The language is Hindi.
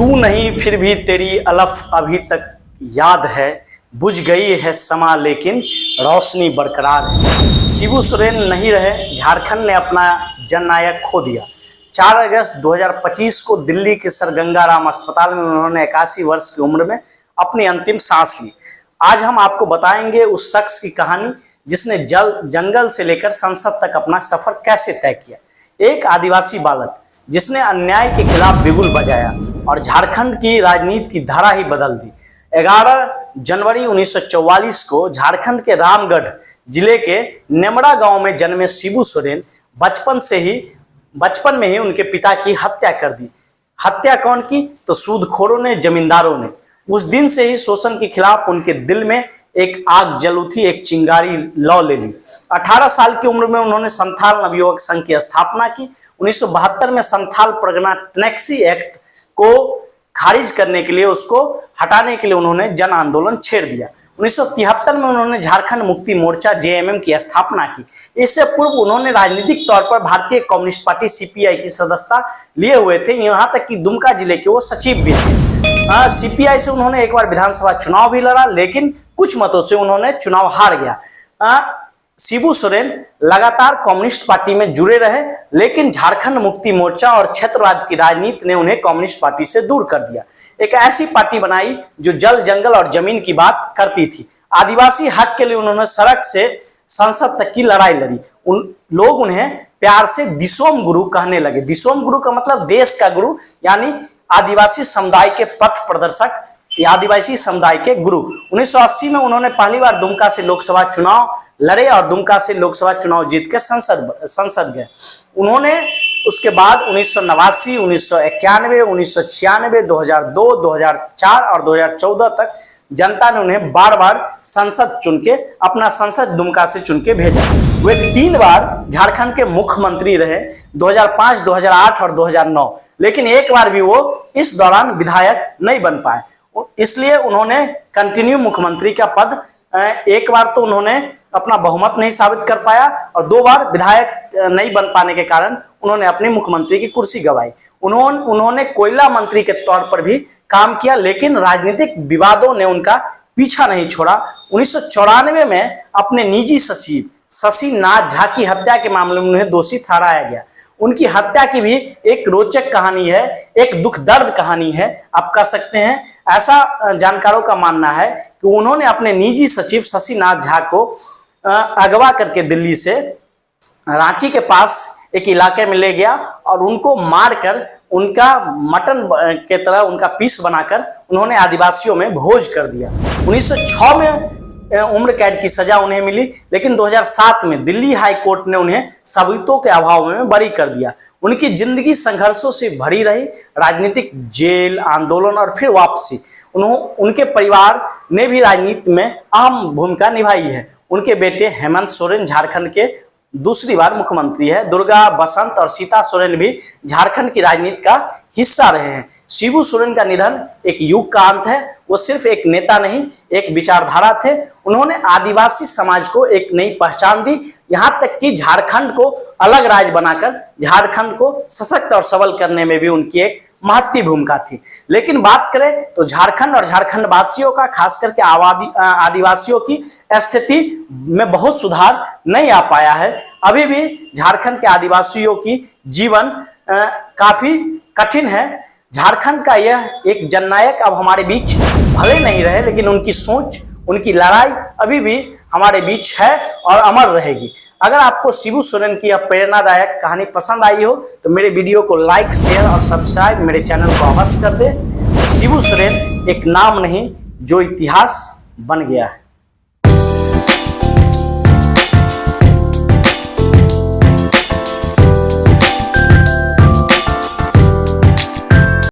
तू नहीं फिर भी तेरी अलफ अभी तक याद है, बुझ गई है समा लेकिन रोशनी बरकरार है। शिबू सोरेन नहीं रहे, झारखंड ने अपना जननायक खो दिया। 4 अगस्त 2025 को दिल्ली के सर गंगाराम अस्पताल में उन्होंने 81 वर्ष की उम्र में अपनी अंतिम सांस ली। आज हम आपको बताएंगे उस शख्स की कहानी जिसने जंगल से लेकर संसद तक अपना सफर कैसे तय किया। एक आदिवासी बालक जिसने अन्याय के खिलाफ बिगुल बजाया और झारखंड की राजनीति की धारा ही बदल दी। 11 जनवरी 1944 को झारखंड के रामगढ़ जिले के नेमड़ा गांव में जन्मे शिबू सोरेन बचपन में ही उनके पिता की हत्या कर दी। हत्या कौन की? तो सूदखोरों ने, जमींदारों ने। उस दिन से ही शोषण के खिलाफ उनके दिल में एक आग जल उठी, एक चिंगारी लौ ले ली। 18 साल की उम्र में उन्होंने संथाल नवयुवक संघ की स्थापना की। 1972 में संथाल परगना टेनेक्सी एक्ट को खारिज करने के लिए, उसको हटाने के लिए उन्होंने जन आंदोलन छेड़ दिया। 1973 में उन्होंने झारखंड मुक्ति मोर्चा जेएमएम की स्थापना की। इससे पूर्व उन्होंने राजनीतिक तौर पर भारतीय कम्युनिस्ट पार्टी सीपीआई की सदस्यता लिए हुए थे, यहाँ तक कि दुमका जिले के वो सचिव भी थे। सीपीआई से उन्होंने एक बार विधानसभा चुनाव भी लड़ा, लेकिन कुछ मतों से उन्होंने चुनाव हार गया। शिबू सोरेन लगातार कम्युनिस्ट पार्टी में जुड़े रहे, लेकिन झारखंड मुक्ति मोर्चा और क्षेत्रवाद की राजनीति ने उन्हें कम्युनिस्ट पार्टी से दूर कर दिया। एक ऐसी पार्टी बनाई जो जल, जंगल और जमीन की बात करती थी। आदिवासी हक के लिए उन्होंने सड़क से संसद तक की लड़ाई लड़ी। लोग उन्हें प्यार से दिसोम गुरु कहने लगे। दिसोम गुरु का मतलब देश का गुरु, यानी आदिवासी समुदाय के पथ प्रदर्शक, आदिवासी समुदाय के गुरु। 1980 में उन्होंने पहली बार दुमका से लोकसभा चुनाव लड़े और दुमका से लोकसभा चुनाव जीत कर संसद गए। उन्होंने उसके बाद 1989, 1991, 1996, 2002, 2004 और 2014 तक जनता ने उन्हें बार बार संसद चुन के, अपना संसद दुमका से चुन के भेजा। वे 3 बार झारखंड के मुख्यमंत्री रहे, 2005, 2008 और 2009, लेकिन एक बार भी वो इस दौरान विधायक नहीं बन पाए। इसलिए उन्होंने कंटिन्यू मुख्यमंत्री का पद, एक बार तो उन्होंने अपना बहुमत नहीं साबित कर पाया और 2 बार विधायक नहीं बन पाने के कारण उन्होंने अपनी मुख्यमंत्री की कुर्सी गंवाई। उन्होंने कोयला मंत्री के तौर पर भी काम किया, लेकिन राजनीतिक विवादों ने उनका पीछा नहीं छोड़ा। 1994 में अपने निजी सचिव शशि नाथ झा की हत्या के मामले में उन्हें दोषी ठहराया गया। उनकी हत्या की भी एक रोचक कहानी है, एक दुख दर्द कहानी है, आप कह सकते हैं। ऐसा जानकारों का मानना है कि उन्होंने अपने निजी सचिव शशि नाथ झा को अगवा करके दिल्ली से रांची के पास एक इलाके में ले गया और उनको मारकर, उनका मटन के तरह उनका पीस बनाकर उन्होंने आदिवासियों में भोज कर दिया। 1906 में उम्र कैद की सजा उन्हें मिली, लेकिन 2007 में दिल्ली हाई कोर्ट ने उन्हें सबूतों के अभाव में बरी कर दिया। उनकी जिंदगी संघर्षों से भरी रही, राजनीतिक जेल, आंदोलन और फिर वापसी। उनके परिवार ने भी राजनीति में अहम भूमिका निभाई है। उनके बेटे हेमंत सोरेन झारखंड के दूसरी बार मुख्यमंत्री है। दुर्गा, बसंत और सीता सोरेन भी झारखंड की राजनीति का हिस्सा रहे हैं। शिबू सोरेन का निधन एक युग का अंत है। वो सिर्फ एक नेता नहीं, एक विचारधारा थे। उन्होंने आदिवासी समाज को एक नई पहचान दी, यहाँ तक कि झारखंड को अलग राज्य बनाकर झारखंड को सशक्त और सबल करने में भी उनकी एक महत्वपूर्ण भूमिका थी। लेकिन बात करें तो झारखंड और झारखंड वासियों का, खास करके आदिवासियों की स्थिति में बहुत सुधार नहीं आ पाया है। अभी भी झारखंड के आदिवासियों की जीवन काफी कठिन है। झारखंड का यह एक जननायक अब हमारे बीच भले नहीं रहे, लेकिन उनकी सोच, उनकी लड़ाई अभी भी हमारे बीच है और अमर रहेगी। अगर आपको शिबू सोरेन की यह प्रेरणादायक कहानी पसंद आई हो तो मेरे वीडियो को लाइक, शेयर और सब्सक्राइब मेरे चैनल को अवश्य कर दे। शिबू सोरेन एक नाम नहीं, जो इतिहास बन गया है।